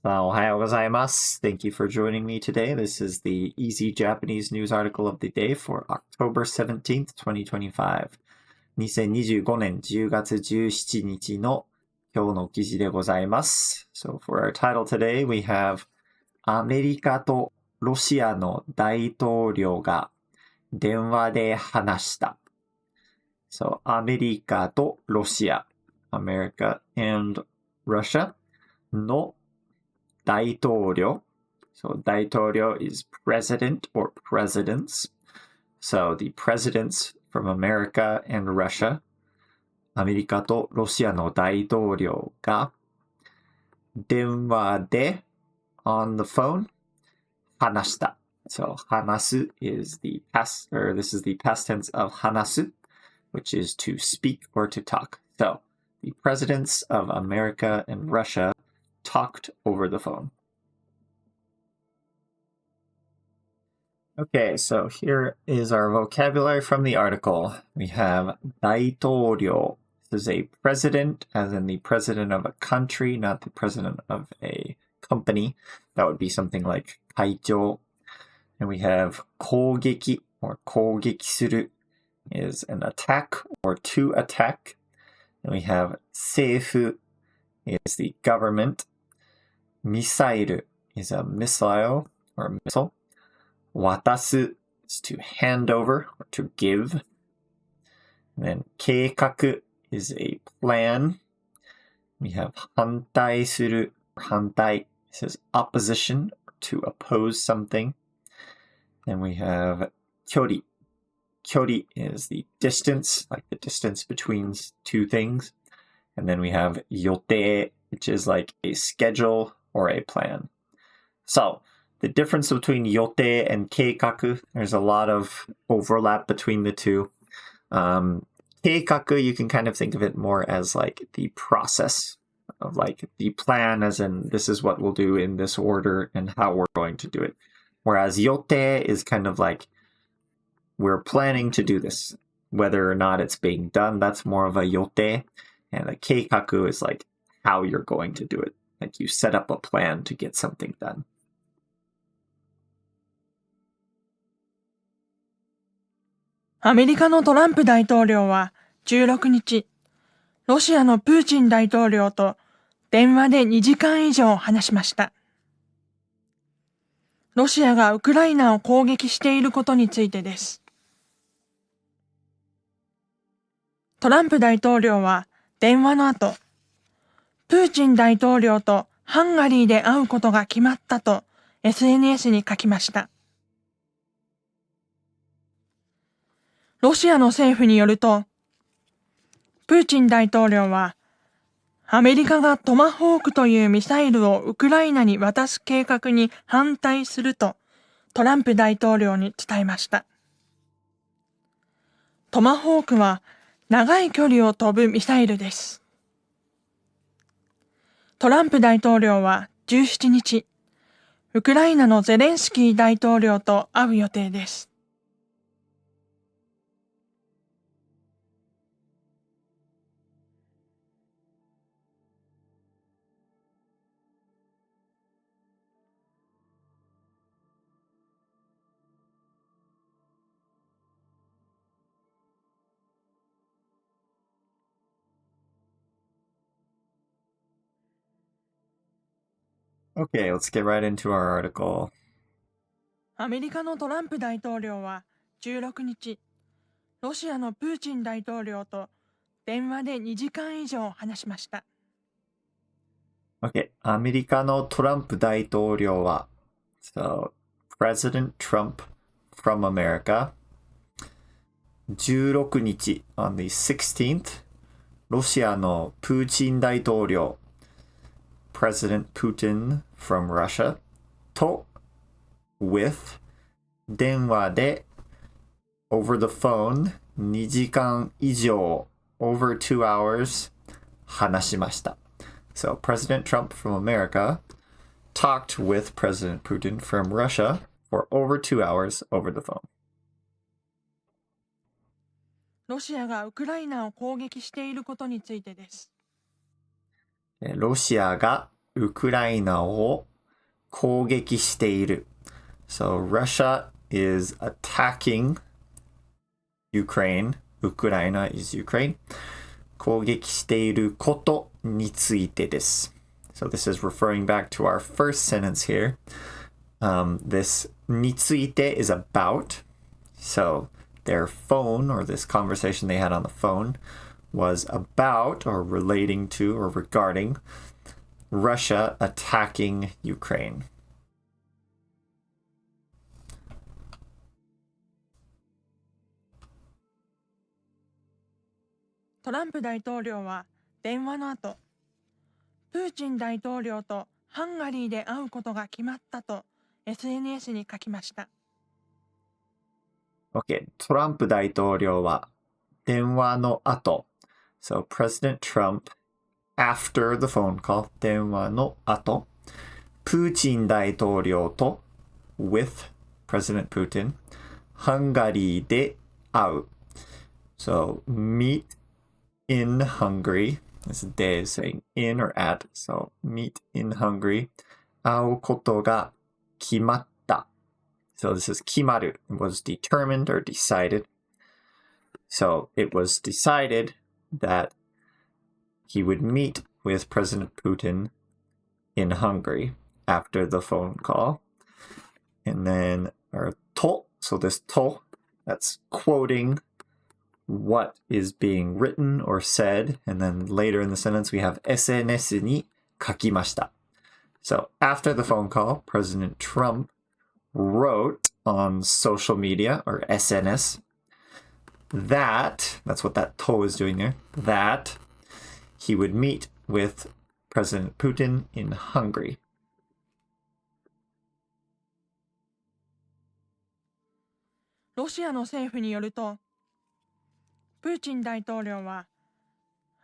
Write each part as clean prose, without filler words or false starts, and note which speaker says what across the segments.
Speaker 1: おはようございます。Thank you for joining me today. This is the Easy Japanese News Article of the Day for October 17th, 2025. 2025年10月17日の今日の記事でございます。So for our title today, we have アメリカとロシアの大統領が電話で話した。So アメリカとロシア、America and Russia の大統領. So 大統領 is president or presidents. So the presidents from America and Russia. アメリカとロシアの大統領が電話で on the phone 話した. So 話す is the past, or this is the past tense of 話す, which is to speak or to talk. So the presidents of America and Russia talked over the phone. Okay, so here is our vocabulary from the article. We have 大統領. This is a president, as in the president of a country, not the president of a company. That would be something like 会長. And we have 攻撃 or 攻撃する is an attack or to attack. And we have 政府 is the government. ミサイル is a missile or missile. 渡す is to hand over or to give. And then 計画 is a plan. We have 反対する 反対 says opposition or to oppose something. Then we have 距離. 距離 is the distance, like the distance between two things. And then we have 予定, which is like a schedule or a plan. So the difference between 予定 and 計画, there's a lot of overlap between the two. 計画, you can kind of think of it more as like the process of like the plan, as in this is what we'll do in this order and how we're going to do it. Whereas 予定 is kind of like we're planning to do this. Whether or not it's being done, that's more of a 予定. And a 計画 is like how you're going to do it. Like you set up a plan to get something done.
Speaker 2: アメリカのトランプ大統領は16日、ロシアのプーチン大統領と電話で2時間以上話しました。ロシアがウクライナを攻撃していることについてです。トランプ大統領は電話の後、プーチン大統領とハンガリーで会うことが決まったと SNS に書きました。ロシアの政府によると、プーチン大統領は、アメリカがトマホークというミサイルをウクライナに渡す計画に反対するとトランプ大統領に伝えました。トマホークは長い距離を飛ぶミサイルです。トランプ大統領は17日、ウクライナのゼレンスキー大統領と会う予定です。
Speaker 1: Okay, let's get right into our article.
Speaker 2: アメリカのトランプ大統領は16日、ロシアのプーチン大統領と電話で2時間以上話しました。
Speaker 1: Okay, アメリカのトランプ大統領は So, President Trump from America 16日 on the 16th ロシアのプーチン大統領President Putin from Russia と with 電話で over the phone 2時間以上 over 2 hours 話しました. So President Trump from America talked with President Putin from Russia for over 2 hours over the phone.
Speaker 2: ロシアがウクライナを攻撃していることについてです。
Speaker 1: ロシアがウクライナを攻撃している。So Russia is attacking Ukraine. ウクライナ is Ukraine. 攻撃していることについてです。So this is referring back to our first sentence here. This について is about. So their phone, or this conversation they had on the phone, was about or relating to or regarding Russia attacking Ukraine.
Speaker 2: トランプ大統領は電話の後、プーチン大統領とハンガリーで会うことが決まったと SNS に書きました。
Speaker 1: Okay, トランプ大統領は電話の後。So President Trump, after the phone call, 電話の後、プーチン大統領と with President Putin, ハンガリーで会う。So meet in Hungary. This day is saying in or at. So meet in Hungary. 会うことが決まった。So this is 決まる. It was determined or decided. So it was decided that he would meet with President Putin in Hungary after the phone call. And then, or to, so this to, that's quoting what is being written or said. And then later in the sentence, we have SNS に書きました. So after the phone call, President Trump wrote on social media or SNS that's what that to is doing there, that he would meet with President Putin in Hungary.
Speaker 2: ロシアの政府によると、プーチン大統領は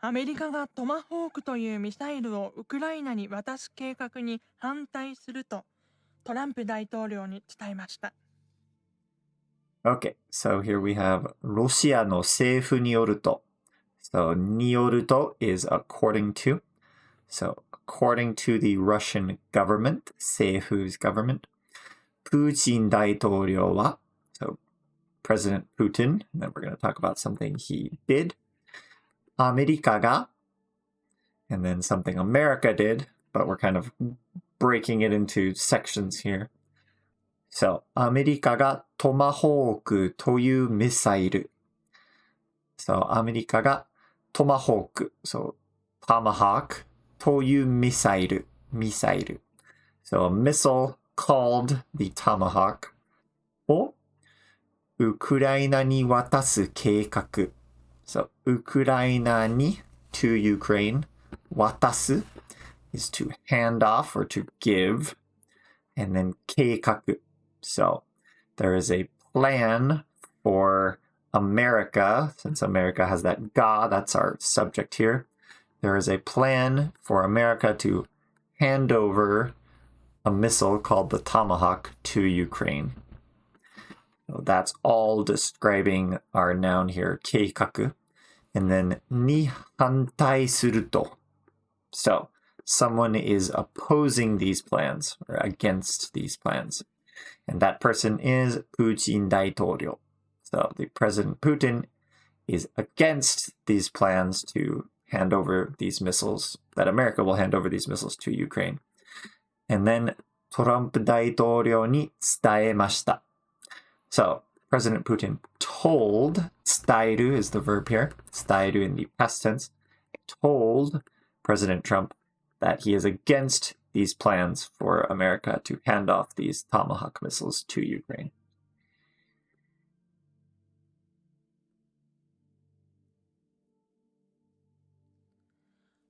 Speaker 2: アメリカがトマホークというミサイルをウクライナに渡す計画に反対するとトランプ大統領に伝えました。
Speaker 1: Okay, so here we have ロシアの政府によると. So によると is according to. So according to the Russian government, 政府's government, プーチン大統領は so President Putin, and then we're going to talk about something he did. アメリカが and then something America did, but we're kind of breaking it into sections here. So アメリカがトマホークというミサイル. So アメリカがトマホーク so tomahawk というミサイル So a missile called the tomahawk をウクライナに渡す計画. So ウクライナに to Ukraine 渡す is to hand off or to give, and then 計画. So there is a plan for America, since America has that ga, that's our subject here. There is a plan for America to hand over a missile called the Tomahawk to Ukraine. So that's all describing our noun here, 計画. And then に反対すると. So someone is opposing these plans or against these plans. And that person is Putin 大統領. So the President Putin is against these plans to hand over these missiles, that America will hand over these missiles to Ukraine. And then トランプ大統領に伝えました. So President Putin told, 伝える is the verb here, 伝える in the past tense, told President Trump that he is against these plans for America to hand off these Tomahawk missiles to Ukraine.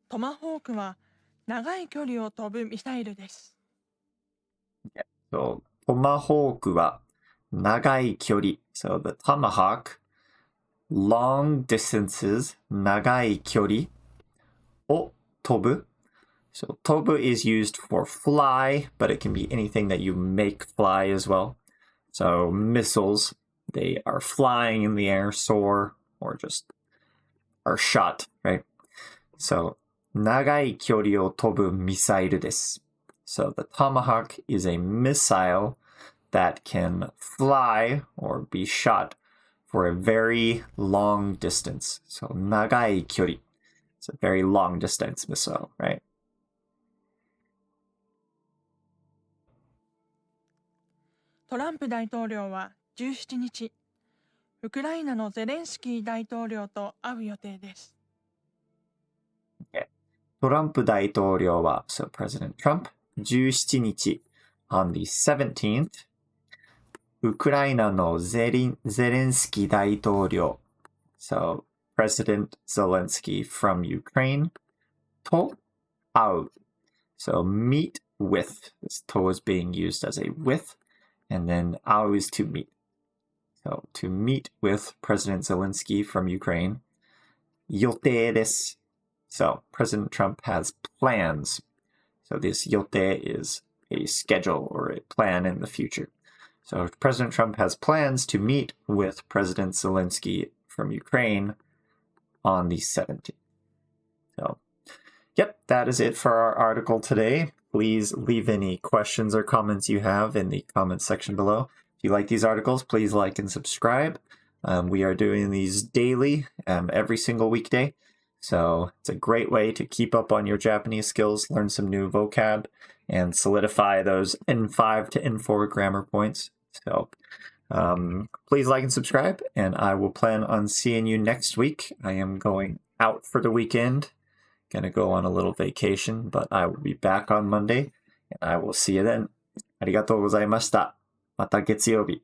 Speaker 2: トマホークは長い距離を飛ぶミサイルです。
Speaker 1: So トマホークは長い距離. So the Tomahawk, long distances, 長い距離を飛ぶ. So 飛ぶ is used for fly, but it can be anything that you make fly as well. So missiles, they are flying in the air, soar, or just are shot, right? So 長い距離を飛ぶミサイルです。So the tomahawk is a missile that can fly or be shot for a very long distance. So 長い距離. It's a very long distance missile, right?
Speaker 2: トランプ大統領は17日、ウクライナのゼレンスキー大統領と会う予定です。
Speaker 1: トランプ大統領は、so President Trump, 17日, on the 17th, ウクライナのゼレンスキー大統領, so President Zelensky from Ukraine, と会う. So meet with, this と is being used as a with, and then 会う is to meet. So to meet with President Zelensky from Ukraine, 予定です. So President Trump has plans. So this 予定 is a schedule or a plan in the future. So President Trump has plans to meet with President Zelensky from Ukraine on the 17th. So, yep, that is it for our article today. Please leave any questions or comments you have in the comments section below. If you like these articles, please like and subscribe. We are doing these daily, every single weekday. So it's a great way to keep up on your Japanese skills, learn some new vocab, and solidify those N5 to N4 grammar points. So please like and subscribe, and I will plan on seeing you next week. I am going out for the weekend, gonna go on a little vacation, but I will be back on Monday, and I will see you then. ありがとうございました。また月曜日。